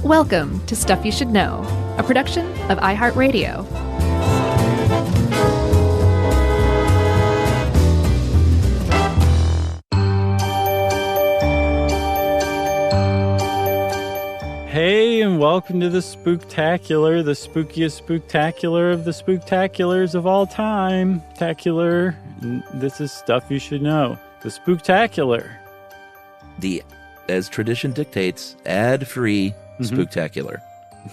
Welcome to Stuff You Should Know, a production of iHeartRadio. Hey, and welcome to the Spooktacular, the spookiest spooktacular of the spooktaculars of all time. Tacular, this is Stuff You Should Know, the Spooktacular. The, as tradition dictates, ad-free Spooktacular.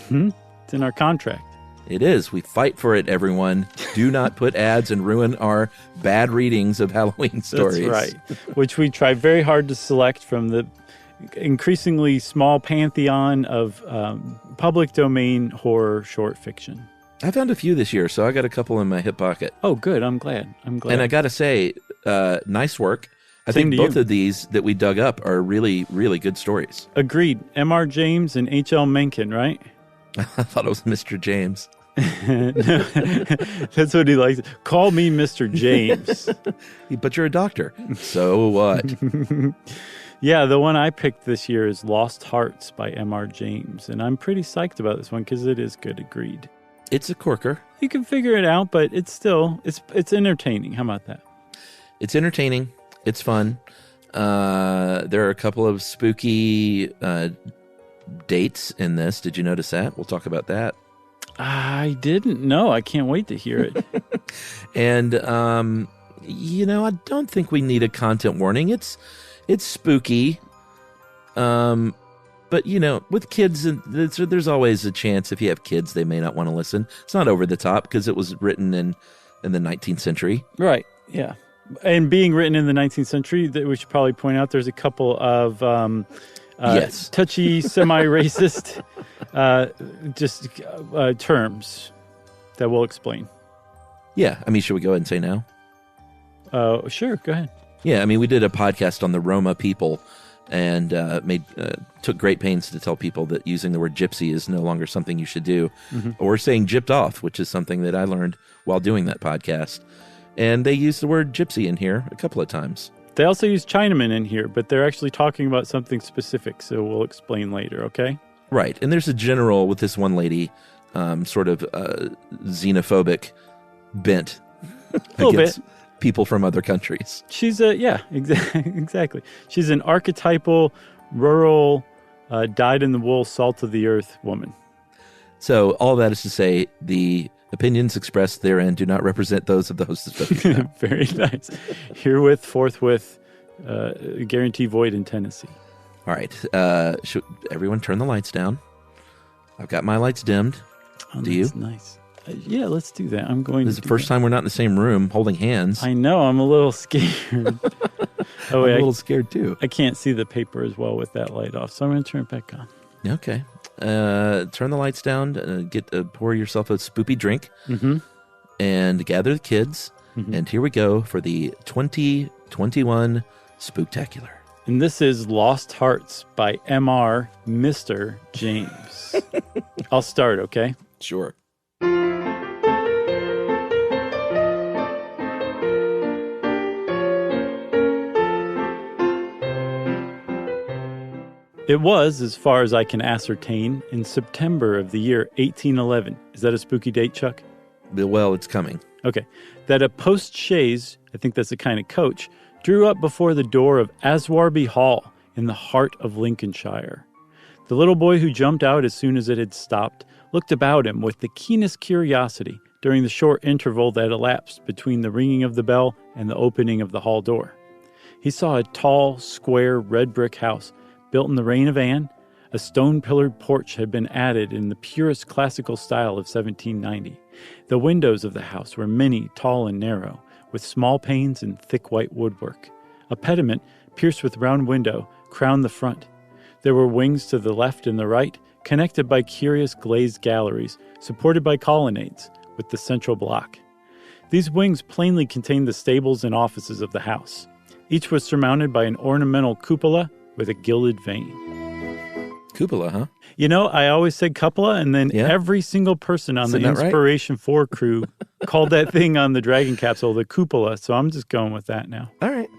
It's in our contract. It is. We fight for it, everyone. Do not put ads and ruin our bad readings of Halloween stories. That's right, which we try very hard to select from the increasingly small pantheon of public domain horror short fiction. I found a few this year, so I got a couple in my hip pocket. Oh, good. I'm glad. And I got to say, nice work. I think both of these that we dug up are really, really good stories. Agreed. M.R. James and H.L. Mencken, right? I thought it was Mr. James. No, that's what he likes. Call me Mr. James. But you're a doctor. So what? Yeah, the one I picked this year is Lost Hearts by M.R. James, and I'm pretty psyched about this one because it is good. Agreed. It's a corker. You can figure it out, but it's still it's entertaining. How about that? It's entertaining. It's fun. There are a couple of spooky dates in this. Did you notice that? We'll talk about that. I didn't know. I can't wait to hear it. And I don't think we need a content warning. It's spooky, but with kids, there's always a chance if you have kids, they may not want to listen. It's not over the top because it was written in the 19th century. Right, yeah. And being written in the 19th century, we should probably point out there's a couple of touchy, semi-racist terms that we'll explain. Yeah, should we go ahead and say now? Sure, go ahead. Yeah, we did a podcast on the Roma people and took great pains to tell people that using the word gypsy is no longer something you should do. Or saying gypped off, which is something that I learned while doing that podcast. And they used the word gypsy in here a couple of times. They also use Chinaman in here, but they're actually talking about something specific, so we'll explain later, okay? Right, and there's a general, with this one lady, sort of xenophobic bent against people from other countries. She's exactly. She's an archetypal, rural, dyed-in-the-wool, salt-of-the-earth woman. So all that is to say, the opinions expressed therein do not represent those of the host of Stuff You Should Know. Very nice. Herewith, forthwith, guarantee void in Tennessee. All right. Should everyone turn the lights down? I've got my lights dimmed. Do you? Nice. Yeah, let's do that. This is the first time we're not in the same room holding hands. I know. I'm a little scared. I'm a little scared too. I can't see the paper as well with that light off, so I'm going to turn it back on. Okay. Turn the lights down. Pour yourself a spoopy drink. And gather the kids. And here we go for the 2021 Spooktacular. And this is Lost Hearts by M.R. Mr. James. I'll start, okay? Sure. It was, as far as I can ascertain, in September of the year 1811. Is that a spooky date, Chuck? Well, it's coming. Okay. That a post-chaise, I think that's a kind of coach, drew up before the door of Aswarby Hall in the heart of Lincolnshire. The little boy who jumped out as soon as it had stopped looked about him with the keenest curiosity during the short interval that elapsed between the ringing of the bell and the opening of the hall door. He saw a tall, square, red brick house built in the reign of Anne. A stone-pillared porch had been added in the purest classical style of 1790. The windows of the house were many, tall and narrow, with small panes and thick white woodwork. A pediment, pierced with round window, crowned the front. There were wings to the left and the right, connected by curious glazed galleries, supported by colonnades, with the central block. These wings plainly contained the stables and offices of the house. Each was surmounted by an ornamental cupola with a gilded vane. Cupola, huh? You know, I always said cupola, and then every single person on the Inspiration 4 crew called that thing on the Dragon capsule the cupola, so I'm just going with that now. All right.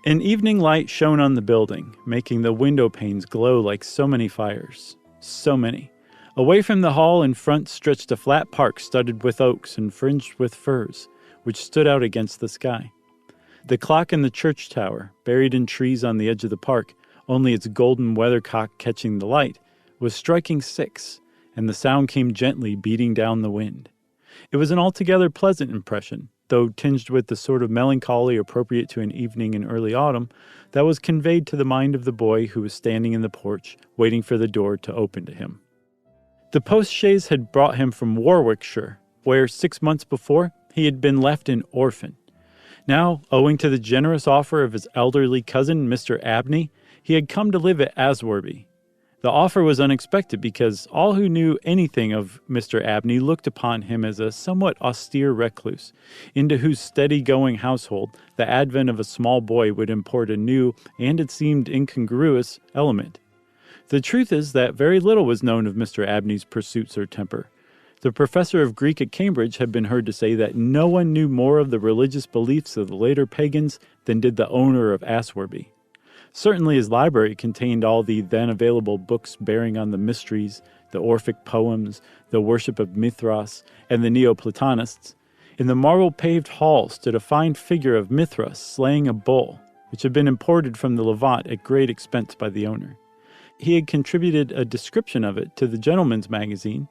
An evening light shone on the building, making the window panes glow like so many fires. So many. Away from the hall in front stretched a flat park studded with oaks and fringed with firs, which stood out against the sky. The clock in the church tower, buried in trees on the edge of the park, only its golden weathercock catching the light, was striking 6, and the sound came gently beating down the wind. It was an altogether pleasant impression, though tinged with the sort of melancholy appropriate to an evening in early autumn, that was conveyed to the mind of the boy who was standing in the porch, waiting for the door to open to him. The post-chaise had brought him from Warwickshire, where 6 months before he had been left an orphan. Now, owing to the generous offer of his elderly cousin, Mr. Abney, he had come to live at Aswarby. The offer was unexpected because all who knew anything of Mr. Abney looked upon him as a somewhat austere recluse, into whose steady-going household the advent of a small boy would import a new, and it seemed incongruous, element. The truth is that very little was known of Mr. Abney's pursuits or temper. The professor of Greek at Cambridge had been heard to say that no one knew more of the religious beliefs of the later pagans than did the owner of Aswarby. Certainly his library contained all the then available books bearing on the mysteries, the Orphic poems, the worship of Mithras, and the Neoplatonists. In the marble-paved hall stood a fine figure of Mithras slaying a bull, which had been imported from the Levant at great expense by the owner. He had contributed a description of it to the Gentleman's Magazine.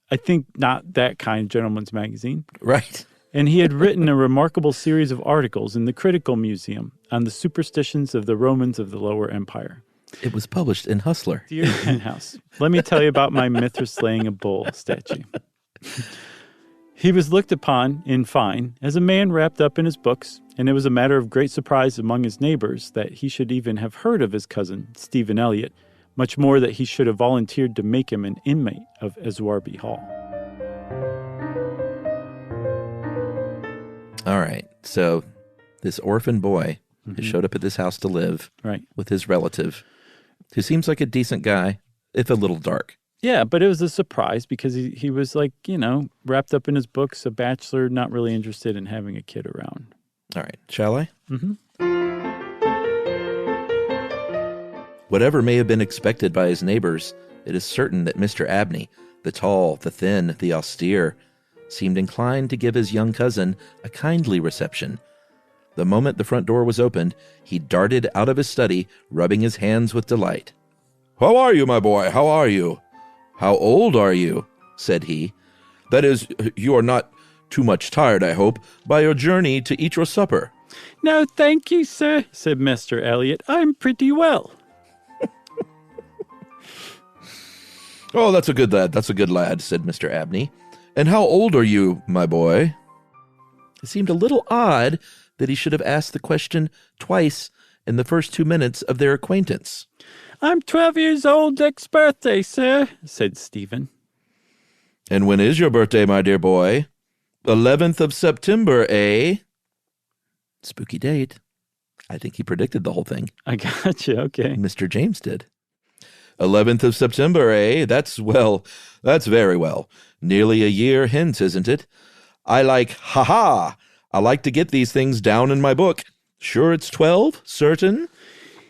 I think not that kind of Gentleman's Magazine. Right. And he had written a remarkable series of articles in the Critical Museum on the superstitions of the Romans of the Lower Empire. It was published in Hustler. Dear Penthouse, let me tell you about my Mithras slaying a bull statue. He was looked upon, in fine, as a man wrapped up in his books, and it was a matter of great surprise among his neighbors that he should even have heard of his cousin, Stephen Elliott, much more that he should have volunteered to make him an inmate of Aswarby Hall. All right, so this orphan boy has showed up at this house to live with his relative, who seems like a decent guy, if a little dark. Yeah, but it was a surprise because he was like, wrapped up in his books, a bachelor, not really interested in having a kid around. All right, shall I? Mm-hmm. Whatever may have been expected by his neighbors, it is certain that Mr. Abney, the tall, the thin, the austere, seemed inclined to give his young cousin a kindly reception. The moment the front door was opened, he darted out of his study, rubbing his hands with delight. "How are you, my boy? How are you? How old are you?" said he. "That is, you are not too much tired, I hope, by your journey to eat your supper." "No, thank you, sir," said Mr. Elliott. "I'm pretty well." "Oh, that's a good lad, said Mr. Abney. "And how old are you, my boy?" It seemed a little odd that he should have asked the question twice in the first 2 minutes of their acquaintance. "I'm 12 years old next birthday, sir," said Stephen. "And when is your birthday, my dear boy? 11th of September, eh?" Spooky date. I think he predicted the whole thing. I got you, okay. Mr. James did. 11th of September, eh? That's very well. Nearly a year hence, isn't it? I like to get these things down in my book. Sure it's 12? Certain?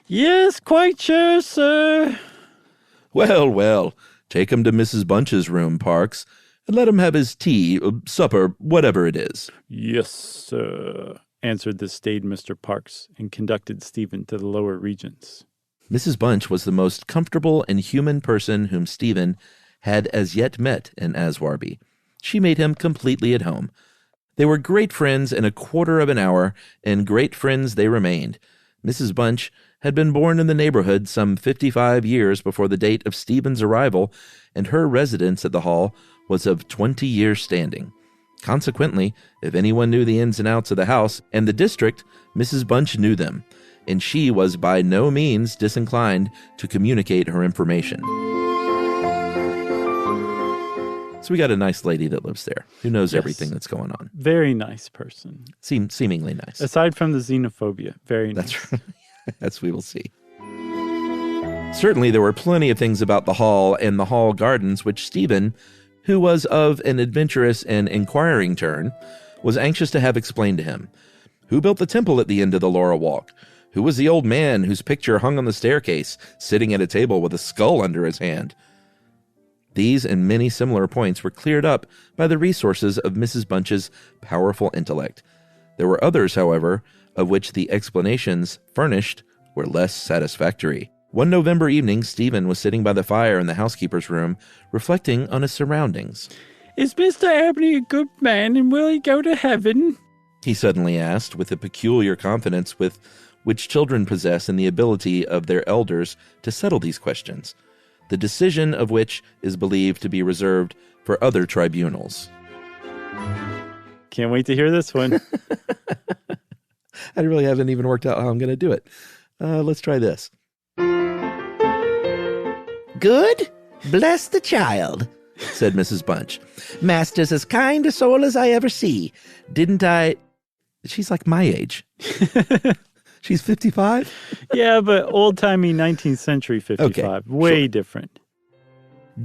"Yes, quite sure, sir." Well, take him to Mrs. Bunch's room, Parks, and let him have his tea, supper, whatever it is. "Yes, sir," answered the staid Mr. Parks, and conducted Stephen to the lower regions. Mrs. Bunch was the most comfortable and human person whom Stephen had as yet met in Aswarby. She made him completely at home. They were great friends in a quarter of an hour, and great friends they remained. Mrs. Bunch had been born in the neighborhood some 55 years before the date of Stephen's arrival, and her residence at the Hall was of 20 years' standing. Consequently, if anyone knew the ins and outs of the house and the district, Mrs. Bunch knew them, and she was by no means disinclined to communicate her information. So we got a nice lady that lives there who knows everything that's going on. Very nice person. Seemingly nice. Aside from the xenophobia, very nice. That's right. As we will see. Certainly there were plenty of things about the Hall and the Hall gardens which Stephen, who was of an adventurous and inquiring turn, was anxious to have explained to him. Who built the temple at the end of the Laurel Walk? Who was the old man whose picture hung on the staircase, sitting at a table with a skull under his hand? These and many similar points were cleared up by the resources of Mrs. Bunch's powerful intellect. There were others, however, of which the explanations furnished were less satisfactory. One November evening, Stephen was sitting by the fire in the housekeeper's room, reflecting on his surroundings. "Is Mr. Abney a good man, and will he go to heaven?" He suddenly asked, with the peculiar confidence with which children possess in the ability of their elders to settle these questions, the decision of which is believed to be reserved for other tribunals. Can't wait to hear this one. I really haven't even worked out how I'm going to do it. Let's try this. Good? Bless the child, said Mrs. Bunch. Master's as kind a soul as I ever see. Didn't I... She's like my age. She's 55? Yeah, but old-timey 19th century 55. Okay, Way sure. different.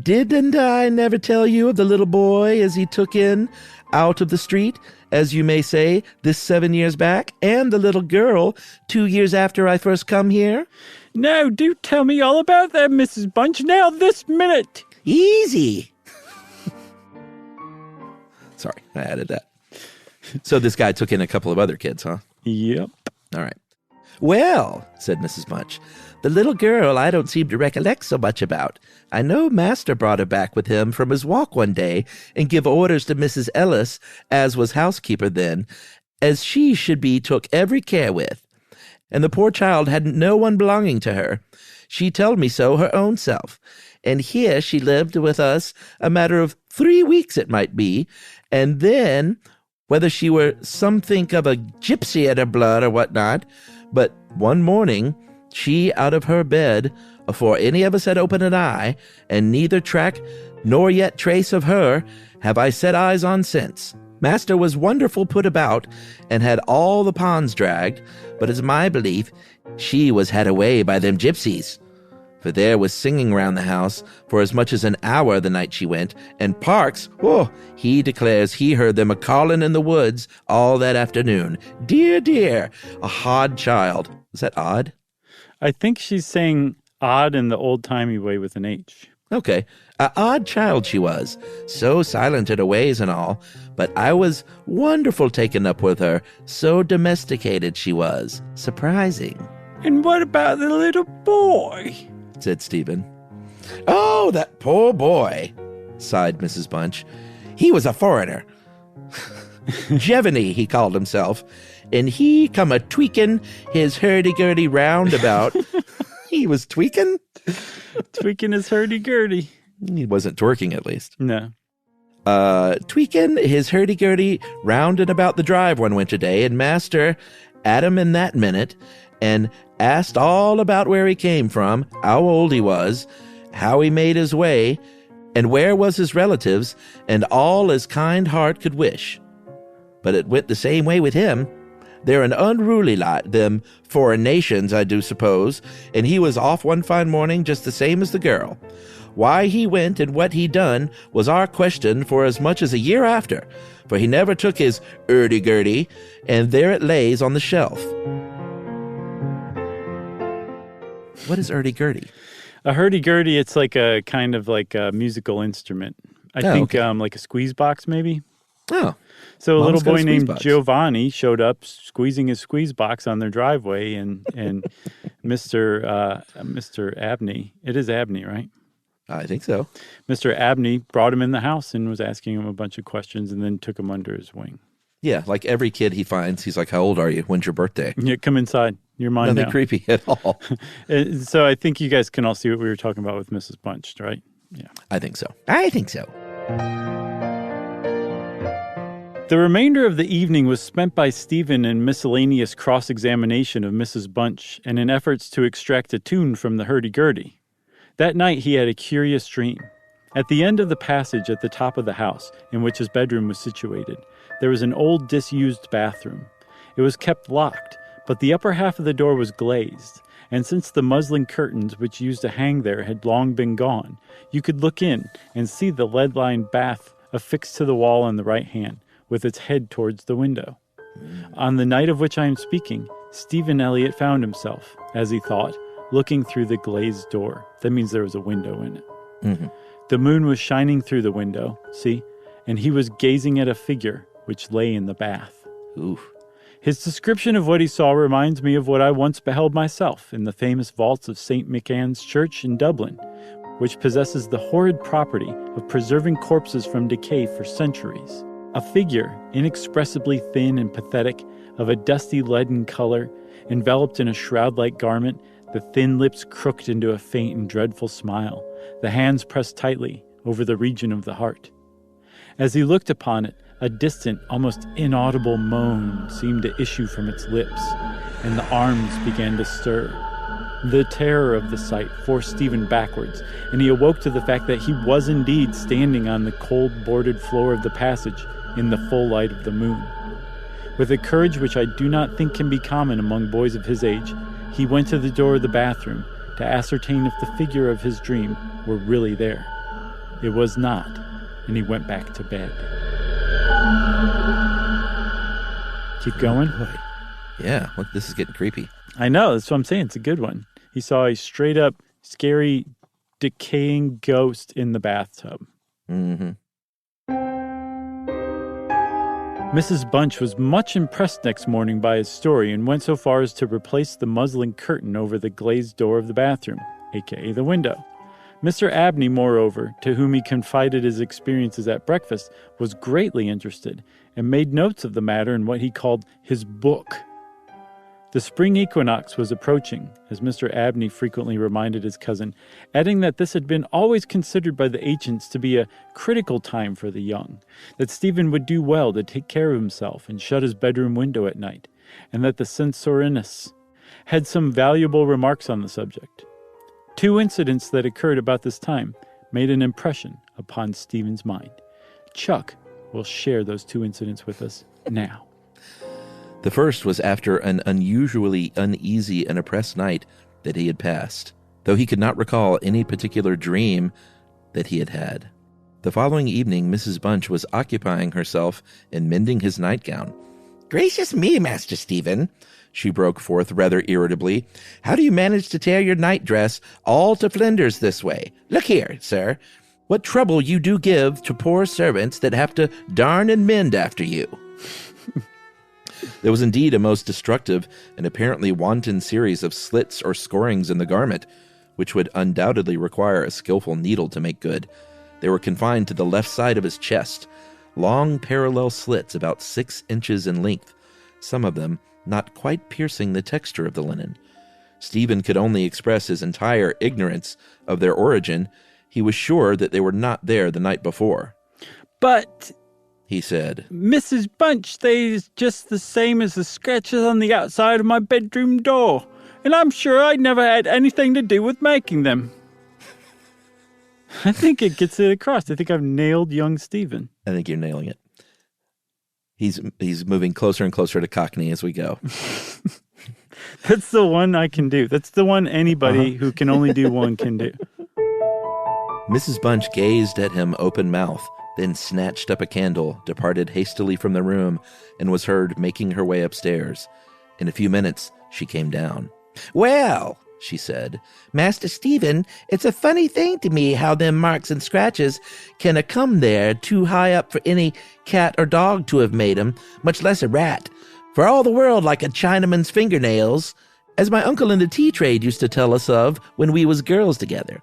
Didn't I never tell you of the little boy as he took in out of the street, as you may say, this 7 years back, and the little girl 2 years after I first come here? No, do tell me all about that, Mrs. Bunch, now this minute. Easy. Sorry, I added that. So this guy took in a couple of other kids, huh? Yep. All right. Well, said Mrs. Bunch, the little girl I don't seem to recollect so much about. I know Master brought her back with him from his walk one day and give orders to Mrs. Ellis, as was housekeeper then, as she should be took every care with. And the poor child hadn't no one belonging to her. She told me so her own self. And here she lived with us a matter of 3 weeks it might be, and then, whether she were somethink of a gypsy at her blood or what not, but one morning, she out of her bed, afore any of us had opened an eye, and neither track nor yet trace of her have I set eyes on since. Master was wonderful put about, and had all the ponds dragged, but it's my belief she was had away by them gypsies. For there was singing round the house for as much as an hour the night she went, and Parks, he declares he heard them a-calling in the woods all that afternoon. Dear, dear, a hard child. Is that odd? I think she's saying odd in the old-timey way with an H. Okay, a odd child she was, so silent in her ways and all, but I was wonderful taken up with her, so domesticated she was. Surprising. And what about the little boy? Said Stephen. Oh, that poor boy, sighed Mrs. Bunch. He was a foreigner. Jevony, he called himself, and he come a-tweaking his hurdy-gurdy roundabout. He was tweaking? Tweaking his hurdy-gurdy. He wasn't twerking, at least. No. Tweaking his hurdy-gurdy round and about the drive one winter day, and Master at him in that minute, and asked all about where he came from, how old he was, how he made his way, and where was his relatives, and all his kind heart could wish. But it went the same way with him. They're an unruly lot, them foreign nations, I do suppose, and he was off one fine morning just the same as the girl. Why he went and what he done was our question for as much as a year after, for he never took his hurdy-gurdy, and there it lays on the shelf. What is hurdy-gurdy? A hurdy-gurdy, it's like a kind of like a musical instrument. I think okay. like a squeeze box maybe. Oh. So a Mom's little got a boy squeeze named box. Giovanni showed up squeezing his squeeze box on their driveway, and Mr. Abney, it is Abney, right? I think so. Mr. Abney brought him in the house and was asking him a bunch of questions and then took him under his wing. Yeah, like every kid he finds, he's like, how old are you? When's your birthday? Yeah, come inside. You're mine Nothing now. creepy at all. So I think you guys can all see what we were talking about with Mrs. Bunch, right? Yeah. I think so. I think so. The remainder of the evening was spent by Stephen in miscellaneous cross-examination of Mrs. Bunch and in efforts to extract a tune from the hurdy-gurdy. That night he had a curious dream. At the end of the passage at the top of the house, in which his bedroom was situated, there was an old disused bathroom. It was kept locked, but the upper half of the door was glazed, and since the muslin curtains which used to hang there had long been gone, you could look in and see the lead-lined bath affixed to the wall on the right hand, with its head towards the window. On the night of which I am speaking, Stephen Elliott found himself, as he thought, looking through the glazed door. That means there was a window in it. Mm-hmm. The moon was shining through the window, see? And he was gazing at a figure which lay in the bath. Oof. His description of what he saw reminds me of what I once beheld myself in the famous vaults of St. McAn's Church in Dublin, which possesses the horrid property of preserving corpses from decay for centuries. A figure, inexpressibly thin and pathetic, of a dusty leaden color, enveloped in a shroud-like garment, the thin lips crooked into a faint and dreadful smile, the hands pressed tightly over the region of the heart. As he looked upon it, a distant, almost inaudible moan seemed to issue from its lips, and the arms began to stir. The terror of the sight forced Stephen backwards, and he awoke to the fact that he was indeed standing on the cold boarded floor of the passage in the full light of the moon. With a courage which I do not think can be common among boys of his age, he went to the door of the bathroom to ascertain if the figure of his dream were really there. It was not, and he went back to bed. Keep going? Yeah, well, this is getting creepy. I know, that's what I'm saying. It's a good one. He saw a straight-up, scary, decaying ghost in the bathtub. Mm-hmm. Mrs. Bunch was much impressed next morning by his story and went so far as to replace the muslin curtain over the glazed door of the bathroom, a.k.a. the window. Mr. Abney, moreover, to whom he confided his experiences at breakfast, was greatly interested and made notes of the matter in what he called his book. The spring equinox was approaching, as Mr. Abney frequently reminded his cousin, adding that this had been always considered by the ancients to be a critical time for the young, that Stephen would do well to take care of himself and shut his bedroom window at night, and that the Censorinus had some valuable remarks on the subject. Two incidents that occurred about this time made an impression upon Stephen's mind. Chuck will share those two incidents with us now. The first was after an unusually uneasy and oppressed night that he had passed, though he could not recall any particular dream that he had had. The following evening, Mrs. Bunch was occupying herself in mending his nightgown. "Gracious me, Master Stephen," she broke forth rather irritably. "How do you manage to tear your nightdress all to flinders this way? Look here, sir. What trouble you do give to poor servants that have to darn and mend after you." There was indeed a most destructive and apparently wanton series of slits or scorings in the garment, which would undoubtedly require a skillful needle to make good. They were confined to the left side of his chest, long parallel slits about 6 inches in length, some of them not quite piercing the texture of the linen. Stephen could only express his entire ignorance of their origin. He was sure that they were not there the night before. "But," he said, "Mrs. Bunch, they's just the same as the scratches on the outside of my bedroom door, and I'm sure I never had anything to do with making them." I think it gets it across. I think I've nailed young Stephen. I think you're nailing it. He's moving closer and closer to Cockney as we go. That's the one I can do. That's the one anybody who can only do one can do. Mrs. Bunch gazed at him open-mouthed, then snatched up a candle, departed hastily from the room, and was heard making her way upstairs. In a few minutes, she came down. "Well," she said, "Master Stephen, it's a funny thing to me how them marks and scratches can a-come there too high up for any cat or dog to have made 'em, much less a rat, for all the world like a Chinaman's fingernails, as my uncle in the tea trade used to tell us of when we was girls together.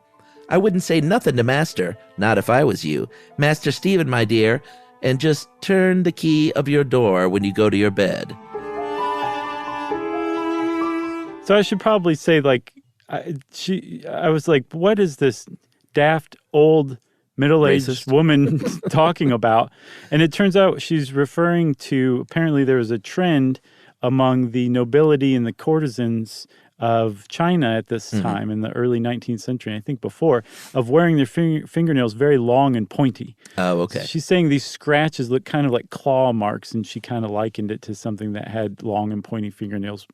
I wouldn't say nothing to Master, not if I was you, Master Stephen, my dear, and just turn the key of your door when you go to your bed." So I should probably say, like, I was like, what is this daft old middle-aged Racist woman talking about? And it turns out she's referring to, apparently there was a trend among the nobility and the courtesans of China at this time in the early 19th century, I think before, of wearing their fingernails very long and pointy. Oh, okay. So she's saying these scratches look kind of like claw marks, and she kind of likened it to something that had long and pointy fingernails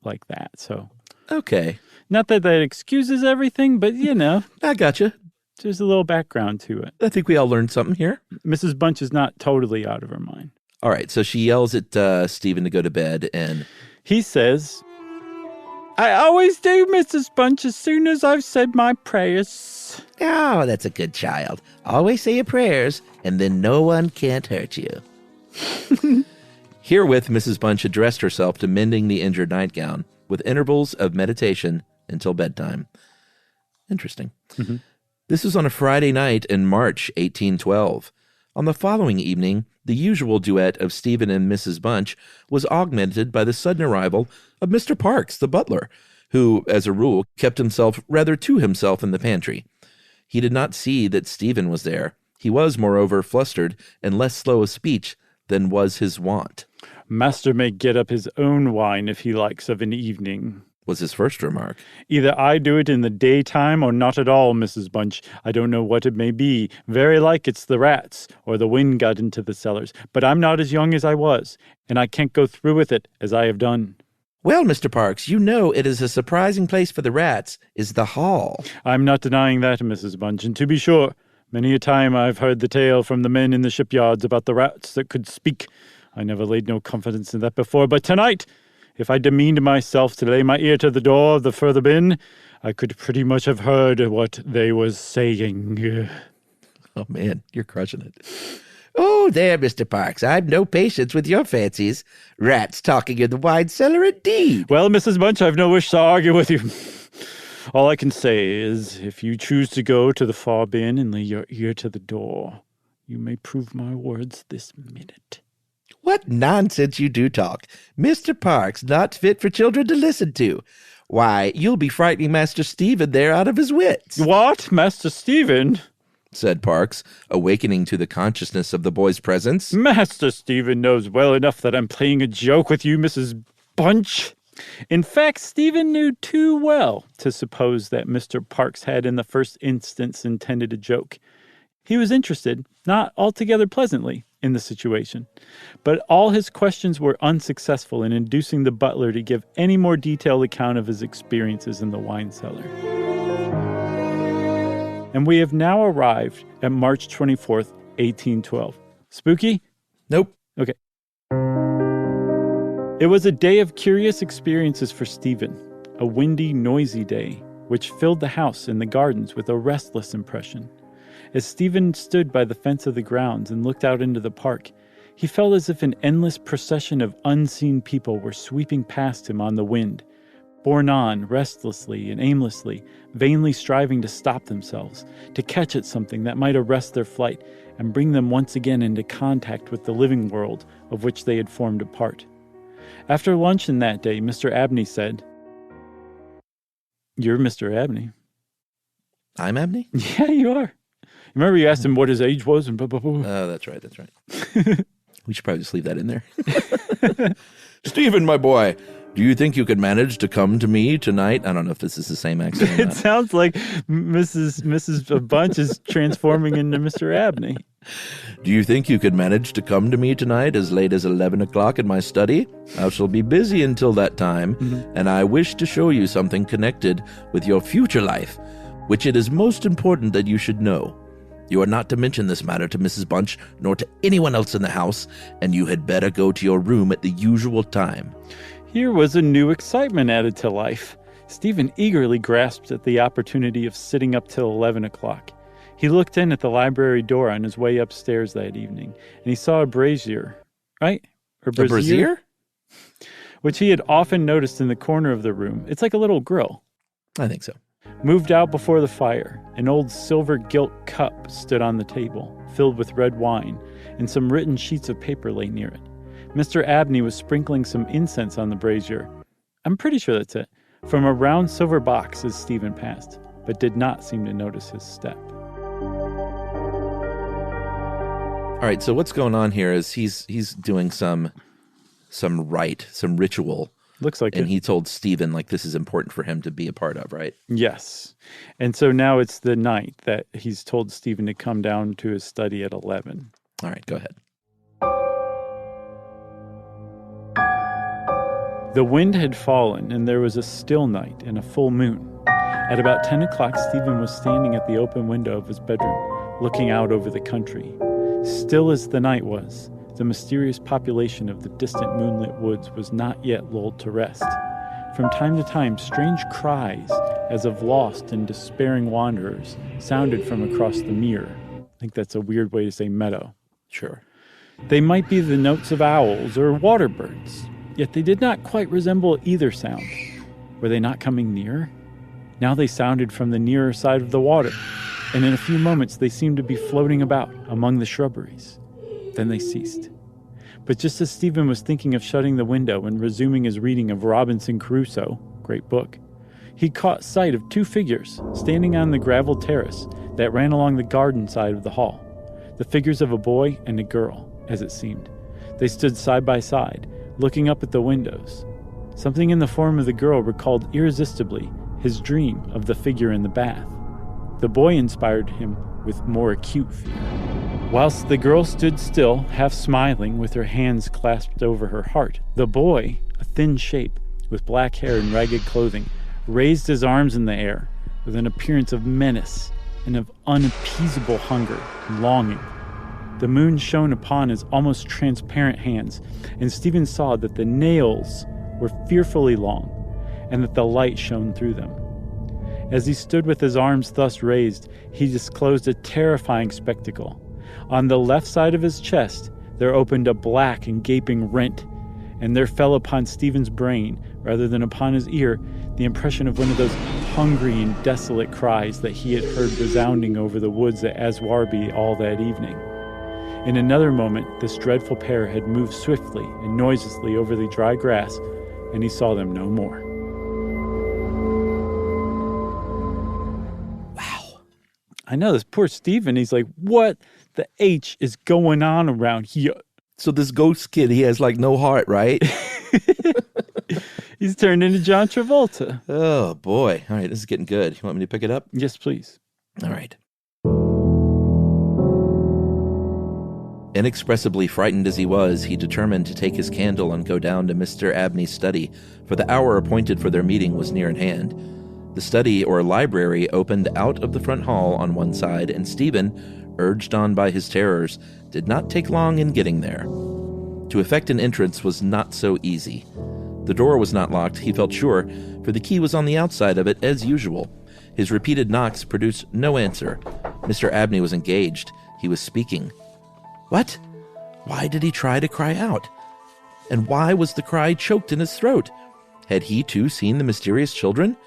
like that. So, Okay. not that that excuses everything, but, you know, I gotcha. there's a little background to it. I think we all learned something here. Mrs. Bunch is not totally out of her mind. All right, so she yells at Stephen to go to bed, and He says, I always do, Mrs. Bunch, as soon as I've said my prayers. Oh, that's a good child. Always say your prayers, and then no one can't hurt you. Herewith, Mrs. Bunch addressed herself to mending the injured nightgown, with intervals of meditation until bedtime. Interesting. Mm-hmm. This was on a Friday night in March 1812. On the following evening, the usual duet of Stephen and Mrs. Bunch was augmented by the sudden arrival of Mr. Parks, the butler, who, as a rule, kept himself rather to himself in the pantry. He did not see that Stephen was there. He was, moreover, flustered and less slow of speech than was his wont. Master may get up his own wine if he likes of an evening, was his first remark. Either I do it in the daytime or not at all, Mrs. Bunch. I don't know what it may be. Very like it's the rats, or the wind got into the cellars. But I'm not as young as I was, and I can't go through with it as I have done. Well, Mr. Parks, you know it is a surprising place for the rats, is the hall. I'm not denying that, Mrs. Bunch, and to be sure, many a time I've heard the tale from the men in the shipyards about the rats that could speak. I never laid no confidence in that before, but tonight, if I demeaned myself to lay my ear to the door of the further bin, I could pretty much have heard what they was saying. Oh, man, you're crushing it. Oh, there, Mr. Parks, I've no patience with your fancies. Rats talking in the wine cellar, indeed. Well, Mrs. Bunch, I've no wish to argue with you. All I can say is, if you choose to go to the far bin and lay your ear to the door, you may prove my words this minute. What nonsense you do talk. Mr. Parks, not fit for children to listen to. Why, you'll be frightening Master Stephen there out of his wits. What, Master Stephen? Said Parks, awakening to the consciousness of the boy's presence. Master Stephen knows well enough that I'm playing a joke with you, Mrs. Bunch. In fact, Stephen knew too well to suppose that Mr. Parks had in the first instance intended a joke. He was interested, not altogether pleasantly, in the situation, but all his questions were unsuccessful in inducing the butler to give any more detailed account of his experiences in the wine cellar. And we have now arrived at March 24th, 1812. Spooky? Nope. Okay. It was a day of curious experiences for Stephen, a windy, noisy day, which filled the house and the gardens with a restless impression. As Stephen stood by the fence of the grounds and looked out into the park, he felt as if an endless procession of unseen people were sweeping past him on the wind, borne on restlessly and aimlessly, vainly striving to stop themselves, to catch at something that might arrest their flight and bring them once again into contact with the living world of which they had formed a part. After luncheon that day, Mr. Abney said, "You're Mr. Abney." I'm Abney? Yeah, you are. Remember you asked him what his age was and blah, blah, blah. Oh, that's right. We should probably just leave that in there. Stephen, my boy, do you think you could manage to come to me tonight? I don't know if this is the same accent or It not. sounds like Mrs. Bunch is transforming into Mr. Abney. Do you think you could manage to come to me tonight as late as 11 o'clock in my study? I shall be busy until that time, and I wish to show you something connected with your future life, which it is most important that you should know. You are not to mention this matter to Mrs. Bunch, nor to anyone else in the house, and you had better go to your room at the usual time. Here was a new excitement added to life. Stephen eagerly grasped at the opportunity of sitting up till 11 o'clock. He looked in at the library door on his way upstairs that evening, and he saw a brazier, right? Or A brazier? Which he had often noticed in the corner of the room. It's like a little grill. I think so. Moved out before the fire, an old silver gilt cup stood on the table, filled with red wine, and some written sheets of paper lay near it. Mr. Abney was sprinkling some incense on the brazier. I'm pretty sure that's it. From a round silver box as Stephen passed, but did not seem to notice his step. All right, so what's going on here is he's doing some rite, some ritual. Looks like and it. he told Stephen, like, this is important for him to be a part of, right? Yes. And so now it's the night that he's told Stephen to come down to his study at 11. All right, go ahead. The wind had fallen, and there was a still night and a full moon. At about 10 o'clock, Stephen was standing at the open window of his bedroom, looking out over the country. Still as the night was, the mysterious population of the distant moonlit woods was not yet lulled to rest. From time to time, strange cries, as of lost and despairing wanderers, sounded from across the mere. I think that's a weird way to say meadow. Sure. They might be the notes of owls or water birds, yet they did not quite resemble either sound. Were they not coming near? Now they sounded from the nearer side of the water, and in a few moments they seemed to be floating about among the shrubberies. Then they ceased. But just as Stephen was thinking of shutting the window and resuming his reading of Robinson Crusoe, great book, he caught sight of two figures standing on the gravel terrace that ran along the garden side of the hall. The figures of a boy and a girl, as it seemed. They stood side by side, looking up at the windows. Something in the form of the girl recalled irresistibly his dream of the figure in the bath. The boy inspired him with more acute fear. Whilst the girl stood still, half smiling, with her hands clasped over her heart, the boy, a thin shape, with black hair and ragged clothing, raised his arms in the air with an appearance of menace and of unappeasable hunger and longing. The moon shone upon his almost transparent hands, and Stephen saw that the nails were fearfully long, and that the light shone through them. As he stood with his arms thus raised, he disclosed a terrifying spectacle. On the left side of his chest, there opened a black and gaping rent, and there fell upon Stephen's brain, rather than upon his ear, the impression of one of those hungry and desolate cries that he had heard resounding over the woods at Aswarby all that evening. In another moment, this dreadful pair had moved swiftly and noiselessly over the dry grass, and he saw them no more. Wow. I know, this poor Stephen, he's like, what the H is going on around here? So this ghost kid, he has like no heart, right? He's turned into John Travolta. Oh, boy. All right, this is getting good. You want me to pick it up? Yes, please. All right. Inexpressibly frightened as he was, he determined to take his candle and go down to Mr. Abney's study, for the hour appointed for their meeting was near at hand. The study, or library, opened out of the front hall on one side, and Stephen, urged on by his terrors, did not take long in getting there. To effect an entrance was not so easy. The door was not locked, he felt sure, for the key was on the outside of it as usual. His repeated knocks produced no answer. Mr. Abney was engaged. He was speaking. What? Why did he try to cry out? And why was the cry choked in his throat? Had he too seen the mysterious children?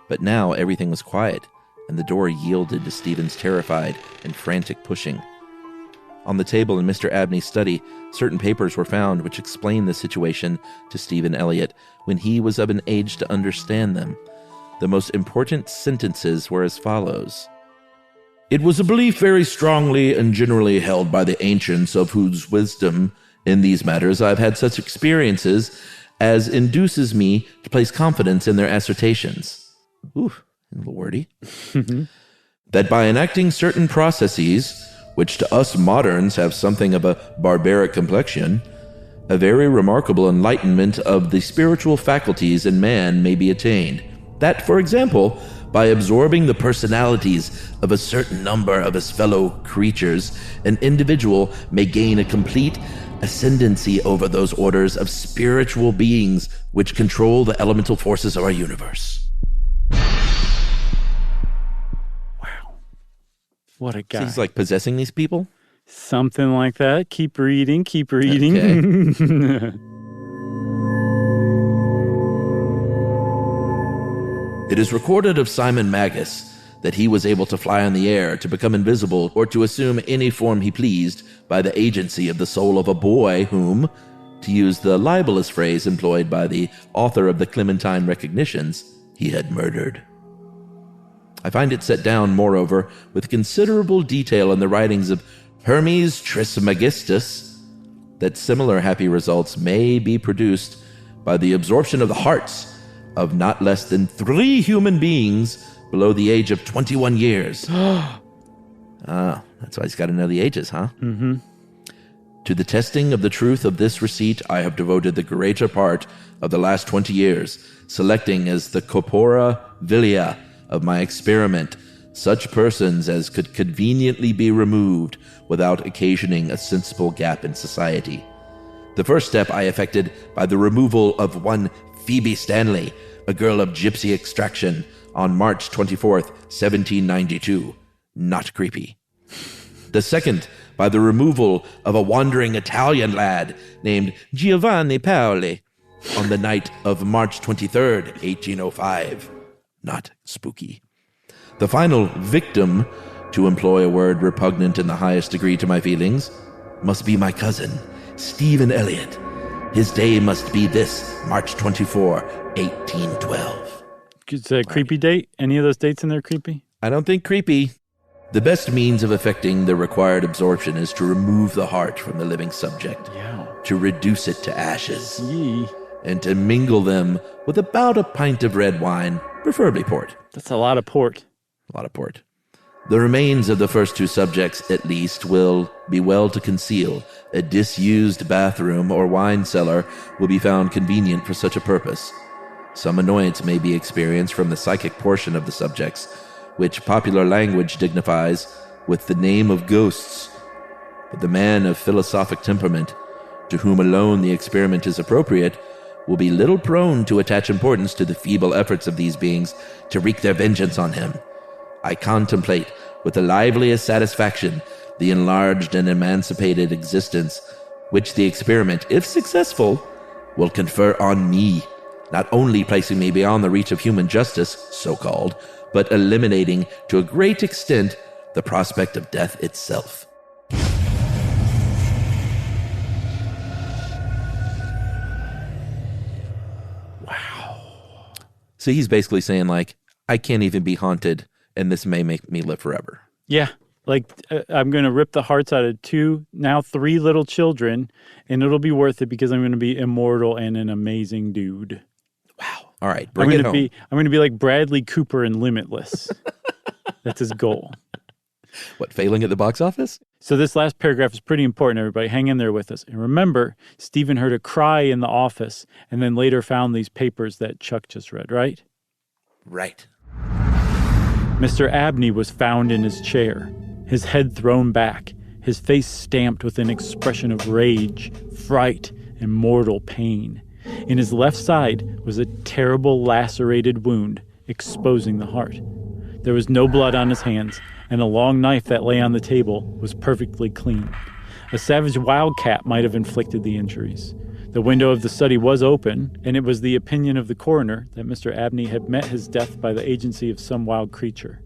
But now everything was quiet, and the door yielded to Stephen's terrified and frantic pushing. On the table in Mr. Abney's study, certain papers were found which explained the situation to Stephen Elliott when he was of an age to understand them. The most important sentences were as follows. It was a belief very strongly and generally held by the ancients, of whose wisdom in these matters I have had such experiences as induces me to place confidence in their assertions. Ooh, a little wordy. That by enacting certain processes, which to us moderns have something of a barbaric complexion, a very remarkable enlightenment of the spiritual faculties in man may be attained. That, for example, by absorbing the personalities of a certain number of his fellow creatures, an individual may gain a complete ascendancy over those orders of spiritual beings which control the elemental forces of our universe. Wow. What a guy. So he's like possessing these people? Something like that. Keep reading, keep reading. Okay. It is recorded of Simon Magus that he was able to fly in the air, to become invisible, or to assume any form he pleased by the agency of the soul of a boy whom, to use the libelous phrase employed by the author of the Clementine Recognitions, he had murdered. I find it set down, moreover, with considerable detail in the writings of Hermes Trismegistus, that similar happy results may be produced by the absorption of the hearts of not less than 3 human beings below the age of 21 years. That's why he's got to know the ages, huh? Mm-hmm. To the testing of the truth of this receipt, I have devoted the greater part of the last 20 years, selecting as the corpora vilia of my experiment such persons as could conveniently be removed without occasioning a sensible gap in society. The first step I effected by the removal of one Phoebe Stanley, a girl of gypsy extraction, on March 24th, 1792. Not creepy. The second, by the removal of a wandering Italian lad named Giovanni Paoli on the night of March 23rd, 1805. Not spooky. The final victim, to employ a word repugnant in the highest degree to my feelings, must be my cousin, Stephen Elliott. His day must be this, March 24, 1812. It's a creepy date? Any of those dates in there creepy? I don't think creepy. The best means of effecting the required absorption is to remove the heart from the living subject, to reduce it to ashes, and to mingle them with about a pint of red wine, preferably port. That's a lot of port. A lot of port. The remains of the first two subjects, at least, will be well to conceal. A disused bathroom or wine cellar will be found convenient for such a purpose. Some annoyance may be experienced from the psychic portion of the subjects, which popular language dignifies with the name of ghosts. But the man of philosophic temperament, to whom alone the experiment is appropriate, will be little prone to attach importance to the feeble efforts of these beings to wreak their vengeance on him. I contemplate with the liveliest satisfaction the enlarged and emancipated existence which the experiment, if successful, will confer on me, not only placing me beyond the reach of human justice, so-called, but eliminating to a great extent the prospect of death itself. Wow. So he's basically saying, like, I can't even be haunted, and this may make me live forever. Yeah. Like, I'm going to rip the hearts out of 2, now 3 little children, and it'll be worth it because I'm going to be immortal and an amazing dude. Wow. All right, bring it home. I'm going to be like Bradley Cooper in Limitless. That's his goal. What, failing at the box office? So this last paragraph is pretty important, everybody. Hang in there with us. And remember, Stephen heard a cry in the office and then later found these papers that Chuck just read, right? Right. Mr. Abney was found in his chair, his head thrown back, his face stamped with an expression of rage, fright, and mortal pain. In his left side was a terrible lacerated wound, exposing the heart. There was no blood on his hands, and a long knife that lay on the table was perfectly clean. A savage wildcat might have inflicted the injuries. The window of the study was open, and it was the opinion of the coroner that Mr. Abney had met his death by the agency of some wild creature.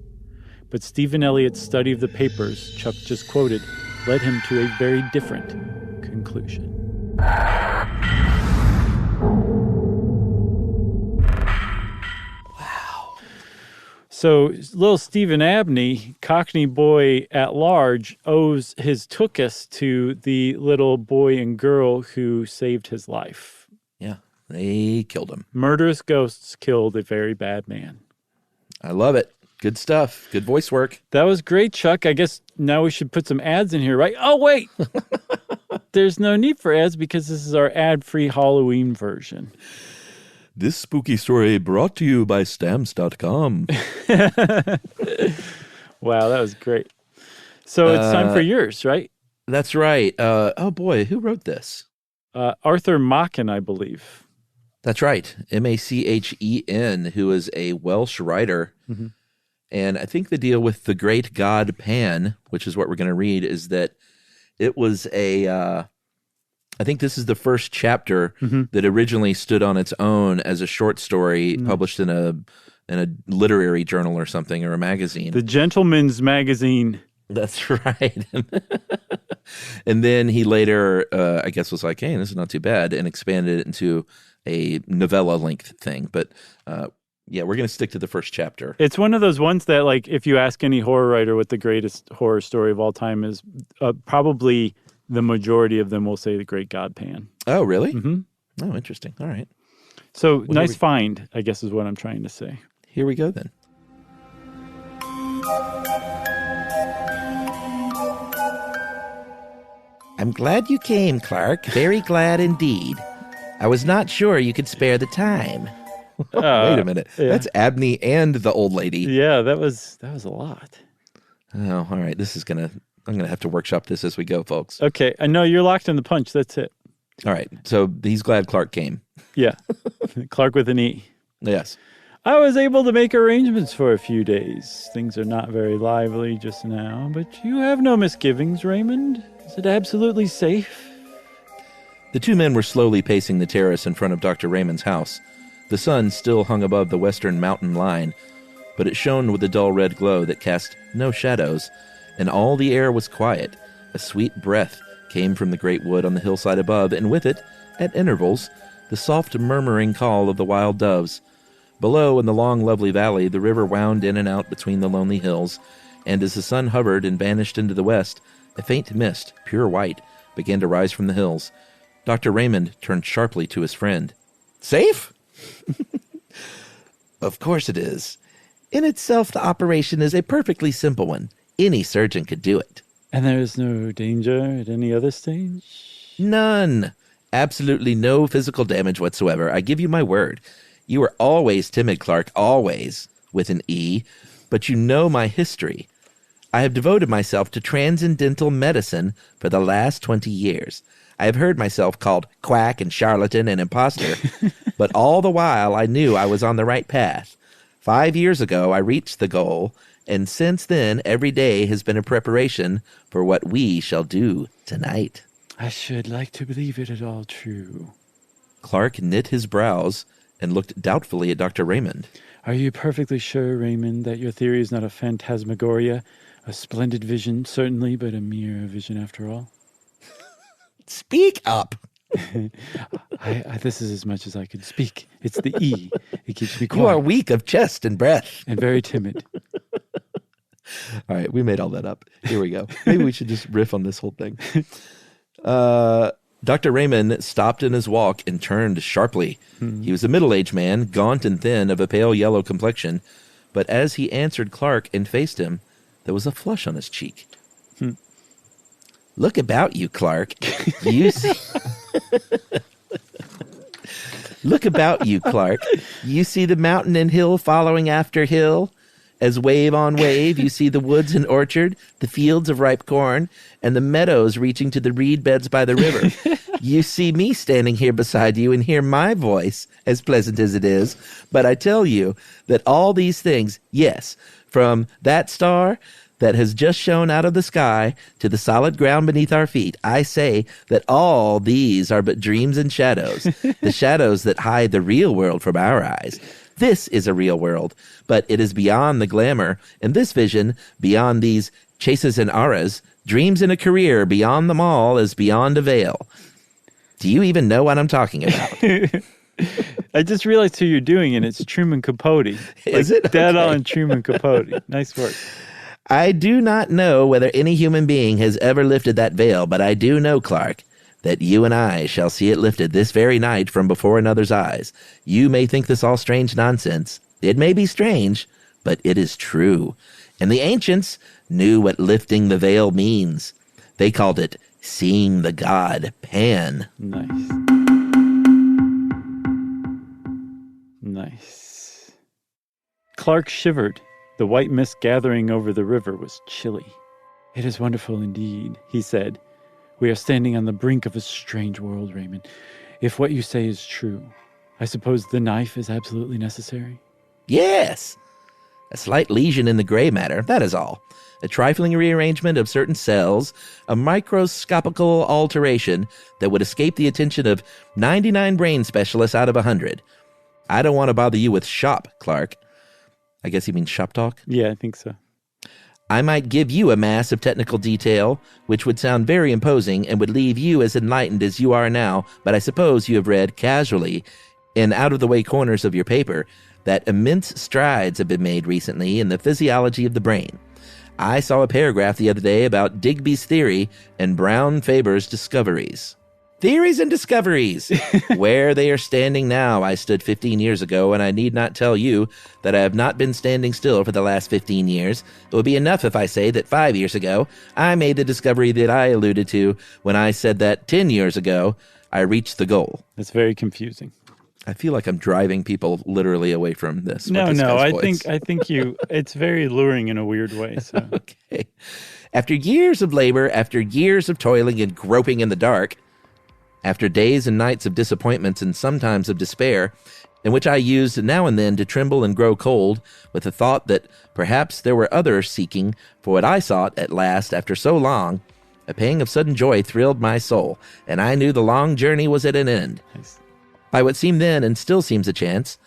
But Stephen Elliott's study of the papers Chuck just quoted led him to a very different conclusion. So little Stephen Abney, Cockney boy at large, owes his tookus to the little boy and girl who saved his life. Yeah, they killed him. Murderous ghosts killed a very bad man. I love it. Good stuff. Good voice work. That was great, Chuck. I guess now we should put some ads in here, right? Oh, wait. There's no need for ads because this is our ad-free Halloween version. This spooky story brought to you by Stamps.com. Wow, that was great. So it's time for yours, right? That's right. Oh, boy, who wrote this? Arthur Machen, I believe. That's right. Machen, who is a Welsh writer. Mm-hmm. And I think the deal with the great god Pan, which is what we're going to read, is that it was I think this is the first chapter that originally stood on its own as a short story published in a literary journal or something, or a magazine. The Gentleman's Magazine. That's right. And then he later, I guess, was like, hey, this is not too bad, and expanded it into a novella-length thing. But yeah, we're going to stick to the first chapter. It's one of those ones that, like, if you ask any horror writer what the greatest horror story of all time is, probably the majority of them will say The Great God Pan. Oh, really? Mm-hmm. Oh, interesting. All right. So, nice find, I guess is what I'm trying to say. Here we go, then. I'm glad you came, Clark. Very glad indeed. I was not sure you could spare the time. Wait a minute. Yeah. That's Abney and the old lady. Yeah, that was a lot. Oh, all right. I'm gonna have to workshop this as we go, folks. Okay, I know you're locked in the punch. That's it. All right. So he's glad Clark came. Yeah, Clark with an E. Yes. I was able to make arrangements for a few days. Things are not very lively just now, but you have no misgivings, Raymond. Is it absolutely safe? The two men were slowly pacing the terrace in front of Dr. Raymond's house. The sun still hung above the western mountain line, but it shone with a dull red glow that cast no shadows, and all the air was quiet. A sweet breath came from the great wood on the hillside above, and with it, at intervals, the soft murmuring call of the wild doves. Below, in the long, lovely valley, the river wound in and out between the lonely hills, and as the sun hovered and vanished into the west, a faint mist, pure white, began to rise from the hills. Dr. Raymond turned sharply to his friend. Safe? Of course it is. In itself, the operation is a perfectly simple one. Any surgeon could do it. And there is no danger at any other stage? None. Absolutely no physical damage whatsoever. I give you my word. You were always timid, Clark, always, with an E, but you know my history. I have devoted myself to transcendental medicine for the last 20 years. I have heard myself called quack and charlatan and imposter, but all the while I knew I was on the right path. 5 years ago, I reached the goal, and since then, every day has been a preparation for what we shall do tonight. I should like to believe it at all true. Clark knit his brows and looked doubtfully at Dr. Raymond. Are you perfectly sure, Raymond, that your theory is not a phantasmagoria, a splendid vision, certainly, but a mere vision after all? Speak up. This is as much as I can speak. It's the E. It keeps me quiet. You are weak of chest and breath. And very timid. All right, we made all that up. Here we go. Maybe we should just riff on this whole thing. Dr. Raymond stopped in his walk and turned sharply. He was a middle-aged man, gaunt and thin, of a pale yellow complexion. But as he answered Clark and faced him, there was a flush on his cheek. Look about you, Clark. You see... Look about you, Clark. You see the mountain and hill following after hill? As wave on wave, you see the woods and orchard, the fields of ripe corn, and the meadows reaching to the reed beds by the river. You see me standing here beside you and hear my voice, as pleasant as it is. But I tell you that all these things, yes, from that star that has just shone out of the sky to the solid ground beneath our feet, I say that all these are but dreams and shadows, the shadows that hide the real world from our eyes. This is a real world, but it is beyond the glamour, and this vision, beyond these chases and auras, dreams in a career beyond them all is beyond a veil. Do you even know what I'm talking about? I just realized who you're doing, and it's Truman Capote. Is it? Dead Okay. on Truman Capote. Nice work. I do not know whether any human being has ever lifted that veil, but I do know, Clark, that you and I shall see it lifted this very night from before another's eyes. You may think this all strange nonsense. It may be strange, but it is true. And the ancients knew what lifting the veil means. They called it seeing the god Pan. Nice. Nice. Clark shivered. The white mist gathering over the river was chilly. It is wonderful indeed, he said. We are standing on the brink of a strange world, Raymond. If what you say is true, I suppose the knife is absolutely necessary? Yes. A slight lesion in the gray matter, that is all. A trifling rearrangement of certain cells, a microscopical alteration that would escape the attention of 99 brain specialists out of 100. I don't want to bother you with shop, Clark. I guess he means shop talk? Yeah, I think so. I might give you a mass of technical detail, which would sound very imposing and would leave you as enlightened as you are now, but I suppose you have read casually in out-of-the-way corners of your paper that immense strides have been made recently in the physiology of the brain. I saw a paragraph the other day about Digby's theory and Brown Faber's discoveries. Theories and discoveries! Where they are standing now, I stood 15 years ago, and I need not tell you that I have not been standing still for the last 15 years. It would be enough if I say that 5 years ago, I made the discovery that I alluded to when I said that 10 years ago, I reached the goal. That's very confusing. I feel like I'm driving people literally away from this. No, with this guy's I voice. think you, it's very alluring in a weird way, so. Okay. After years of labor, after years of toiling and groping in the dark, after days and nights of disappointments and sometimes of despair, in which I used now and then to tremble and grow cold with the thought that perhaps there were others seeking for what I sought at last after so long. A pang of sudden joy thrilled my soul, and I knew the long journey was at an end. Nice. By what seemed then and still seems a chance,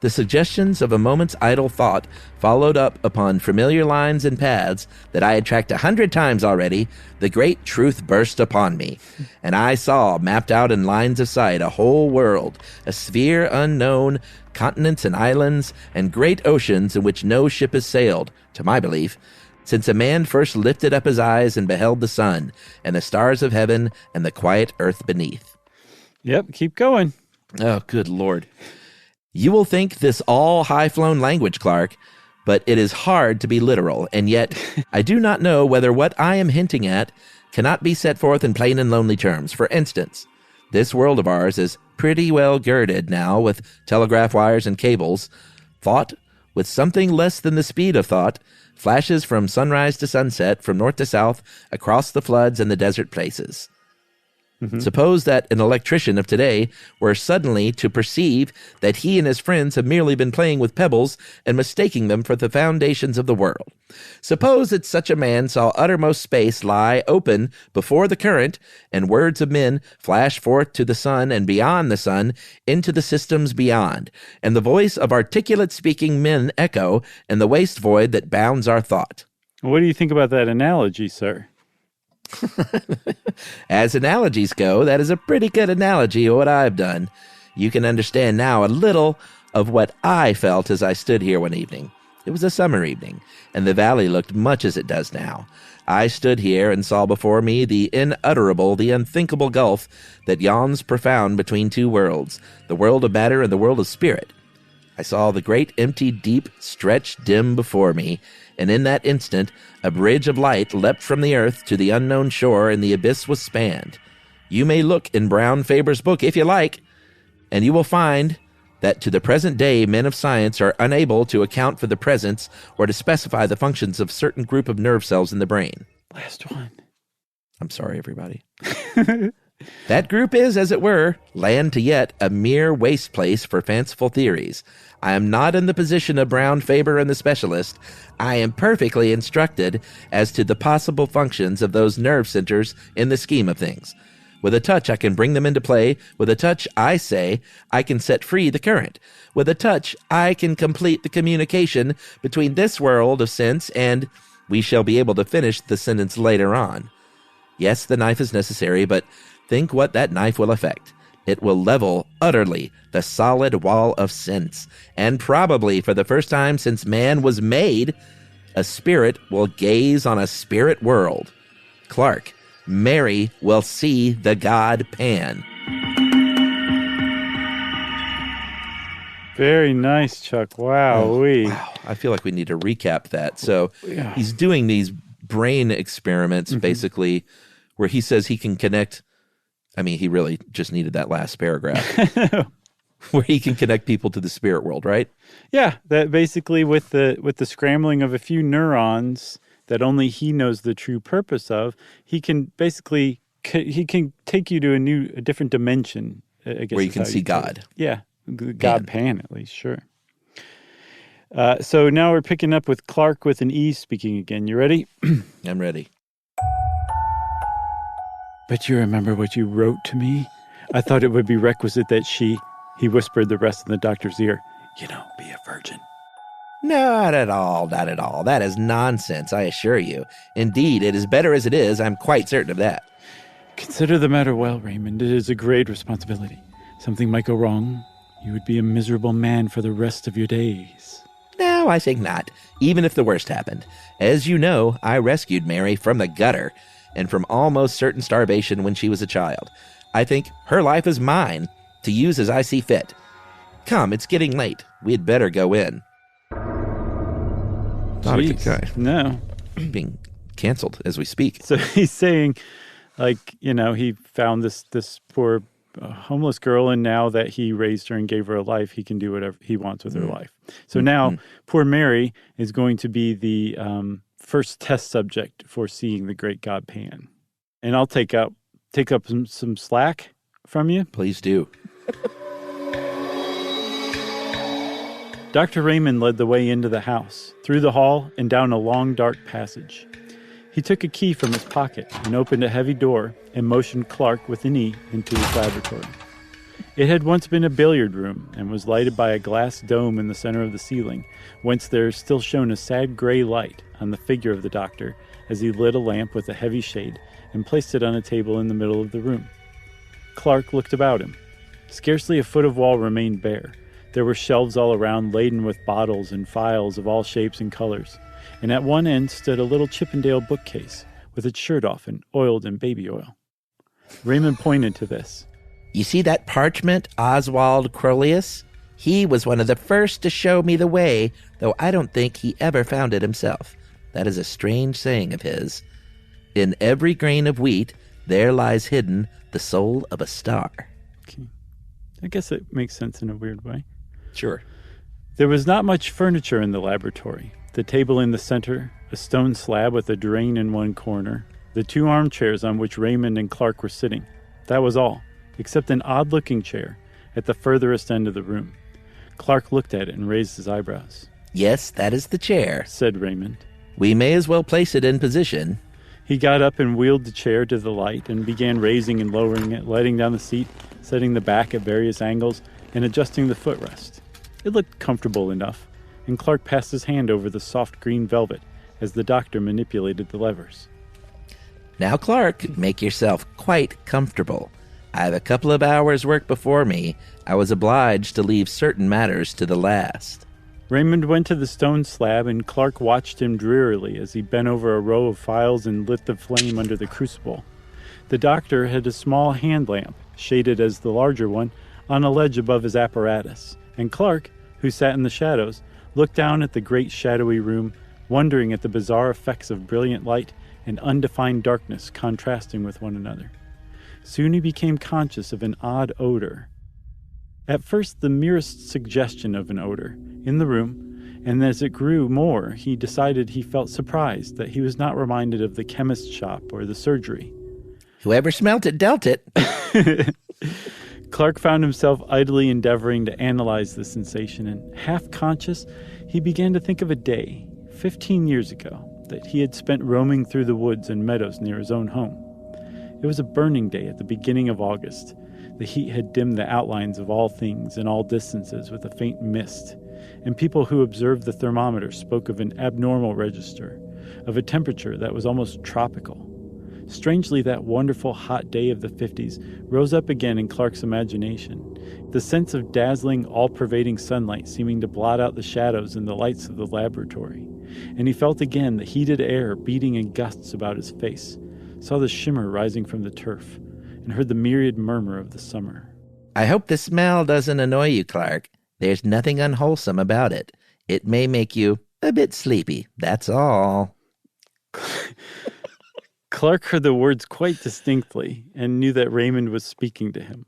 the suggestions of a moment's idle thought followed up upon familiar lines and paths that I had tracked 100 times already. The great truth burst upon me, and I saw, mapped out in lines of sight, a whole world, a sphere unknown, continents and islands, and great oceans in which no ship has sailed, to my belief, since a man first lifted up his eyes and beheld the sun, and the stars of heaven, and the quiet earth beneath. Yep, keep going. Oh, good Lord. You will think this all high-flown language, Clark, but it is hard to be literal, and yet I do not know whether what I am hinting at cannot be set forth in plain and lonely terms. For instance, this world of ours is pretty well girded now with telegraph wires and cables. Thought, with something less than the speed of thought, flashes from sunrise to sunset, from north to south, across the floods and the desert places. Suppose that an electrician of today were suddenly to perceive that he and his friends have merely been playing with pebbles and mistaking them for the foundations of the world. Suppose that such a man saw uttermost space lie open before the current, and words of men flash forth to the sun and beyond the sun into the systems beyond, and the voice of articulate speaking men echo in the waste void that bounds our thought. What do you think about that analogy, sir? As analogies go, that is a pretty good analogy of what I've done. You can understand now a little of what I felt as I stood here one evening. It was a summer evening, and the valley looked much as it does now. I stood here and saw before me the unutterable, the unthinkable gulf that yawns profound between two worlds, the world of matter and the world of spirit. I saw the great empty deep stretch dim before me, and in that instant a bridge of light leapt from the earth to the unknown shore, and the abyss was spanned. You may look in Brown Faber's book if you like, and you will find that to the present day men of science are unable to account for the presence or to specify the functions of certain group of nerve cells in the brain. Last one. I'm sorry, everybody. That group is, as it were, land to yet a mere waste place for fanciful theories. I am not in the position of Brown, Faber, and the specialist. I am perfectly instructed as to the possible functions of those nerve centers in the scheme of things. With a touch, I can bring them into play. With a touch, I say, I can set free the current. With a touch, I can complete the communication between this world of sense and... We shall be able to finish the sentence later on. Yes, the knife is necessary, but think what that knife will effect. It will level utterly the solid wall of sense, and probably for the first time since man was made, a spirit will gaze on a spirit world. Clark, Mary will see the god Pan. Very nice, Chuck. Wow. Wow. I feel like we need to recap that. So he's doing these brain experiments, basically, where he says he can connect. I mean, he really just needed that last paragraph where he can connect people to the spirit world, right? Yeah, that basically with the scrambling of a few neurons that only he knows the true purpose of, he can basically he can take you to a different dimension. I guess where you can see God. Yeah, God Pan at least, sure. So now we're picking up with Clark with an E speaking again. You ready? I'm ready. But you remember what you wrote to me? I thought it would be requisite that he whispered the rest in the doctor's ear, be a virgin. Not at all, not at all. That is nonsense, I assure you. Indeed, it is better as it is. I'm quite certain of that. Consider the matter well, Raymond. It is a great responsibility. Something might go wrong. You would be a miserable man for the rest of your days. No, I think not, even if the worst happened. As you know, I rescued Mary from the gutter and from almost certain starvation when she was a child. I think her life is mine, to use as I see fit. Come, it's getting late. We had better go in. Not a good guy. No. Being canceled as we speak. So he's saying, he found this poor homeless girl, and now that he raised her and gave her a life, he can do whatever he wants with her life. So now poor Mary is going to be the first test subject for seeing the great god Pan. And I'll take up some slack from you. Please do. Dr. Raymond led the way into the house, through the hall, and down a long, dark passage. He took a key from his pocket and opened a heavy door and motioned Clark with an E into his laboratory. It had once been a billiard room and was lighted by a glass dome in the center of the ceiling, whence there still shone a sad gray light on the figure of the doctor as he lit a lamp with a heavy shade and placed it on a table in the middle of the room. Clark looked about him. Scarcely a foot of wall remained bare. There were shelves all around laden with bottles and phials of all shapes and colors, and at one end stood a little Chippendale bookcase with its shirt off and oiled in baby oil. Raymond pointed to this. You see that parchment, Oswald Crolius? He was one of the first to show me the way, though I don't think he ever found it himself. That is a strange saying of his. In every grain of wheat, there lies hidden the soul of a star. Okay. I guess it makes sense in a weird way. Sure. There was not much furniture in the laboratory. The table in the center, a stone slab with a drain in one corner, the 2 armchairs on which Raymond and Clark were sitting. That was all, except an odd-looking chair at the furthest end of the room. Clark looked at it and raised his eyebrows. Yes, that is the chair, said Raymond. We may as well place it in position. He got up and wheeled the chair to the light and began raising and lowering it, letting down the seat, setting the back at various angles, and adjusting the footrest. It looked comfortable enough, and Clark passed his hand over the soft green velvet as the doctor manipulated the levers. Now, Clark, make yourself quite comfortable. I have a couple of hours' work before me. I was obliged to leave certain matters to the last. Raymond went to the stone slab, and Clark watched him drearily as he bent over a row of phials and lit the flame under the crucible. The doctor had a small hand lamp, shaded as the larger one, on a ledge above his apparatus, and Clark, who sat in the shadows, looked down at the great shadowy room, wondering at the bizarre effects of brilliant light and undefined darkness contrasting with one another. Soon he became conscious of an odd odor. At first, the merest suggestion of an odor in the room, and as it grew more, he decided he felt surprised that he was not reminded of the chemist's shop or the surgery. Whoever smelt it dealt it. Clark found himself idly endeavoring to analyze the sensation, and half-conscious, he began to think of a day, 15 years ago, that he had spent roaming through the woods and meadows near his own home. It was a burning day at the beginning of August. The heat had dimmed the outlines of all things and all distances with a faint mist, and people who observed the thermometer spoke of an abnormal register, of a temperature that was almost tropical. Strangely, that wonderful hot day of the 50s rose up again in Clark's imagination, the sense of dazzling, all-pervading sunlight seeming to blot out the shadows and the lights of the laboratory. And he felt again the heated air beating in gusts about his face, saw the shimmer rising from the turf, and heard the myriad murmur of the summer. I hope the smell doesn't annoy you, Clark. There's nothing unwholesome about it. It may make you a bit sleepy, that's all. Clark heard the words quite distinctly and knew that Raymond was speaking to him.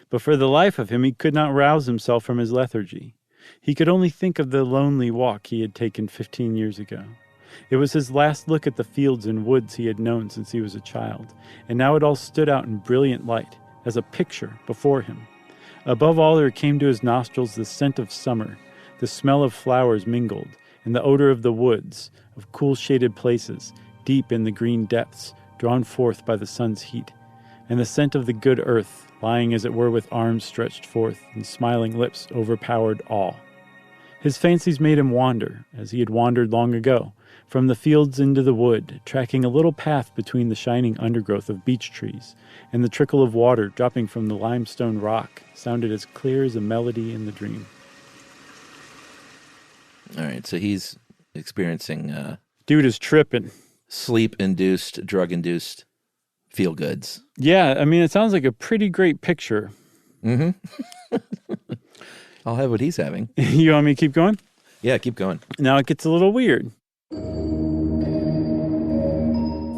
But for the life of him, he could not rouse himself from his lethargy. He could only think of the lonely walk he had taken 15 years ago. It was his last look at the fields and woods he had known since he was a child, and now it all stood out in brilliant light, as a picture before him. Above all, there came to his nostrils the scent of summer, the smell of flowers mingled, and the odor of the woods, of cool shaded places, deep in the green depths, drawn forth by the sun's heat, and the scent of the good earth, lying as it were with arms stretched forth and smiling lips overpowered all. His fancies made him wander, as he had wandered long ago, from the fields into the wood, tracking a little path between the shining undergrowth of beech trees, and the trickle of water dropping from the limestone rock sounded as clear as a melody in the dream. All right, so he's experiencing Dude is tripping. sleep-induced, drug-induced feel-goods. Yeah, I mean, it sounds like a pretty great picture. Mm-hmm. I'll have what he's having. You want me to keep going? Yeah, keep going. Now it gets a little weird.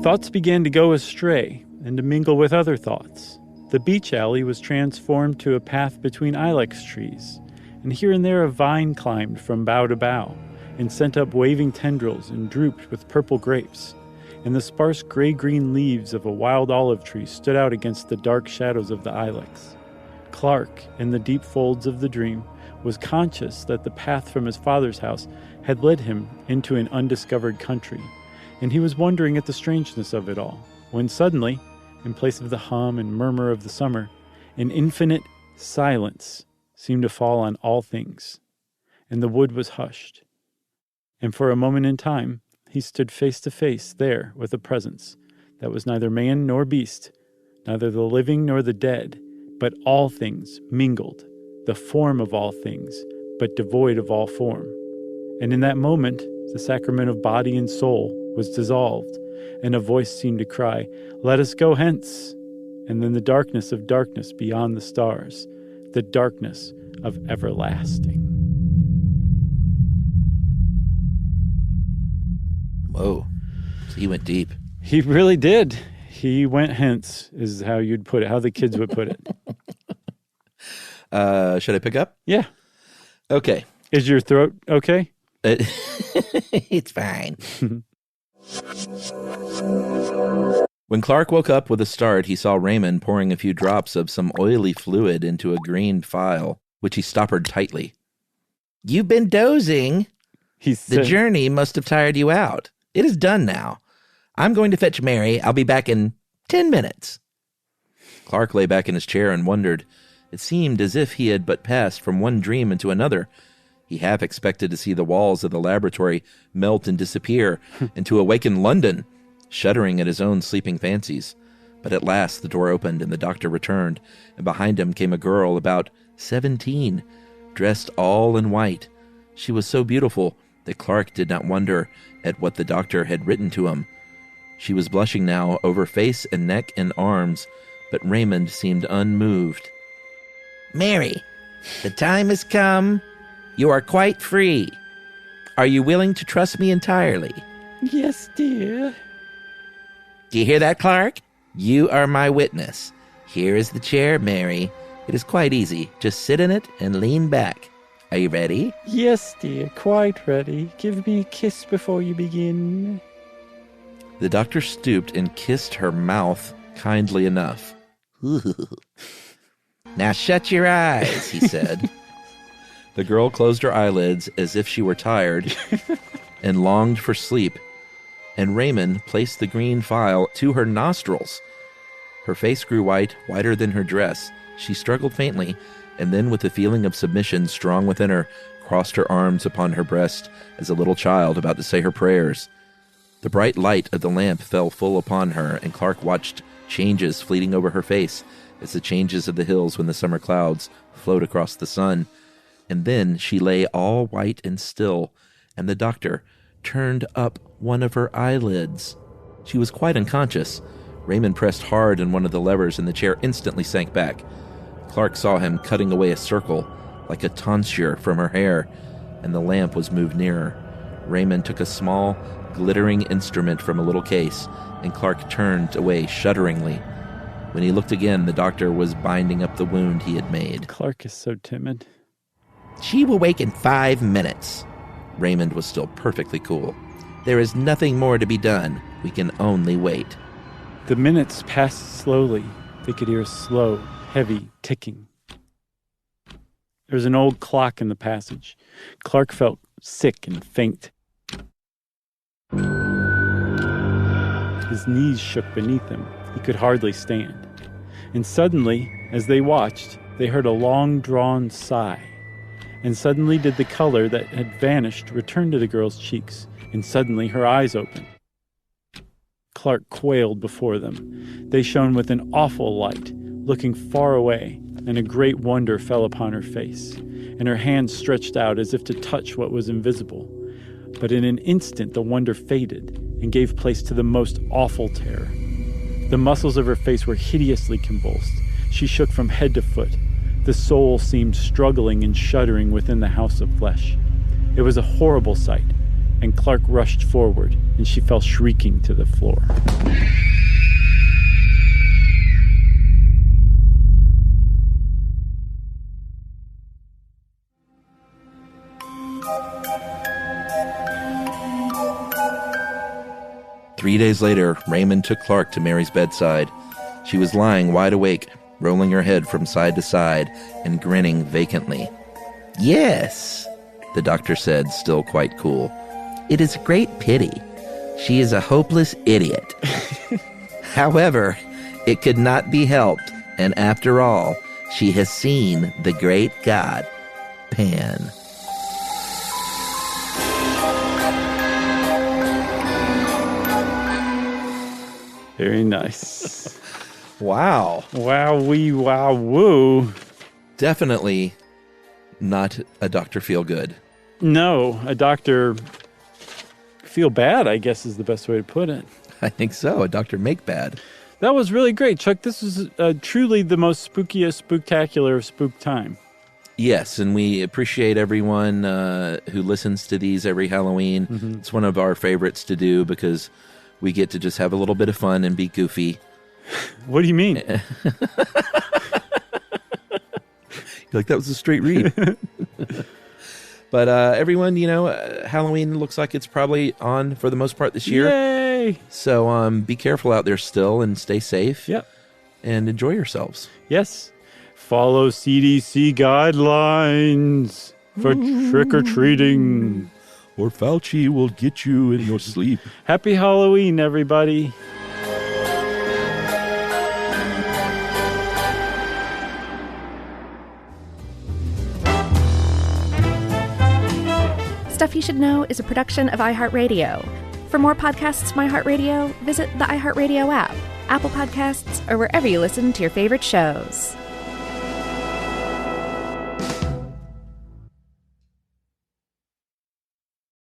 Thoughts began to go astray and to mingle with other thoughts. The beach alley was transformed to a path between ilex trees, and here and there a vine climbed from bough to bough and sent up waving tendrils and drooped with purple grapes, and the sparse gray-green leaves of a wild olive tree stood out against the dark shadows of the ilex. Clark, in the deep folds of the dream, was conscious that the path from his father's house had led him into an undiscovered country, and he was wondering at the strangeness of it all, when suddenly, in place of the hum and murmur of the summer, an infinite silence seemed to fall on all things, and the wood was hushed. And for a moment in time, he stood face to face there with a presence that was neither man nor beast, neither the living nor the dead, but all things mingled, the form of all things, but devoid of all form. And in that moment, the sacrament of body and soul was dissolved, and a voice seemed to cry, "Let us go hence!" And then the darkness of darkness beyond the stars, the darkness of everlasting. Whoa. So he went deep. He really did. He went hence, is how you'd put it, how the kids would put it. Should I pick up? Yeah. Okay. Is your throat okay? It's fine. When Clark woke up with a start, he saw Raymond pouring a few drops of some oily fluid into a green phial, which he stoppered tightly. "You've been dozing. He said, The journey must have tired you out. It is done now. I'm going to fetch Mary. I'll be back in 10 minutes. Clark lay back in his chair and wondered. It seemed as if he had but passed from one dream into another. He half expected to see the walls of the laboratory melt and disappear, and to awaken London, shuddering at his own sleeping fancies. But at last the door opened and the doctor returned, and behind him came a girl about 17, dressed all in white. She was so beautiful that Clark did not wonder at what the doctor had written to him. She was blushing now over face and neck and arms, but Raymond seemed unmoved. "Mary, the time has come. You are quite free. Are you willing to trust me entirely?" "Yes, dear." "Do you hear that, Clark? You are my witness. Here is the chair, Mary. It is quite easy. Just sit in it and lean back. Are you ready?" "Yes, dear, quite ready. Give me a kiss before you begin." The doctor stooped and kissed her mouth kindly enough. "Now shut your eyes," he said. The girl closed her eyelids as if she were tired and longed for sleep, and Raymond placed the green phial to her nostrils. Her face grew white, whiter than her dress. She struggled faintly, and then with a feeling of submission strong within her, crossed her arms upon her breast as a little child about to say her prayers. The bright light of the lamp fell full upon her, and Clark watched changes fleeting over her face as the changes of the hills when the summer clouds float across the sun. And then she lay all white and still, and the doctor turned up one of her eyelids. She was quite unconscious. Raymond pressed hard on one of the levers, and the chair instantly sank back. Clark saw him cutting away a circle, like a tonsure, from her hair, and the lamp was moved nearer. Raymond took a small, glittering instrument from a little case, and Clark turned away shudderingly. When he looked again, the doctor was binding up the wound he had made. Clark is so timid. "She will wake in 5 minutes. Raymond was still perfectly cool. "There is nothing more to be done. We can only wait." The minutes passed slowly. They could hear a slow, heavy ticking. There was an old clock in the passage. Clark felt sick and faint. His knees shook beneath him. He could hardly stand. And suddenly, as they watched, they heard a long-drawn sigh. And suddenly did the color that had vanished return to the girl's cheeks, and suddenly her eyes opened. Clark quailed before them. They shone with an awful light, looking far away, and a great wonder fell upon her face, and her hands stretched out as if to touch what was invisible. But in an instant the wonder faded, and gave place to the most awful terror. The muscles of her face were hideously convulsed. She shook from head to foot. The soul seemed struggling and shuddering within the house of flesh. It was a horrible sight, and Clark rushed forward, and she fell shrieking to the floor. Three days later, Raymond took Clark to Mary's bedside. She was lying wide awake, rolling her head from side to side and grinning vacantly. Yes, the doctor said, still quite cool. It is a great pity. She is a hopeless idiot. However, it could not be helped, and after all, she has seen the great god, Pan. Very nice. Wow. Wow-wee, wow-woo. Definitely not a Dr. Feelgood. No, a Dr. Feel Bad, I guess is the best way to put it. I think so. A Dr. Make Bad. That was really great, Chuck. This is truly the most spookiest spooktacular of spook time. Yes, and we appreciate everyone who listens to these every Halloween. Mm-hmm. It's one of our favorites to do because we get to just have a little bit of fun and be goofy. What do you mean? Like, that was a straight read. But everyone, Halloween looks like it's probably on for the most part this year. Yay! So be careful out there still and stay safe. Yep. And enjoy yourselves. Yes. Follow CDC guidelines for trick-or-treating. Or Fauci will get you in your sleep. Happy Halloween, everybody. Stuff You Should Know is a production of iHeartRadio. For more podcasts from iHeartRadio, visit the iHeartRadio app, Apple Podcasts, or wherever you listen to your favorite shows.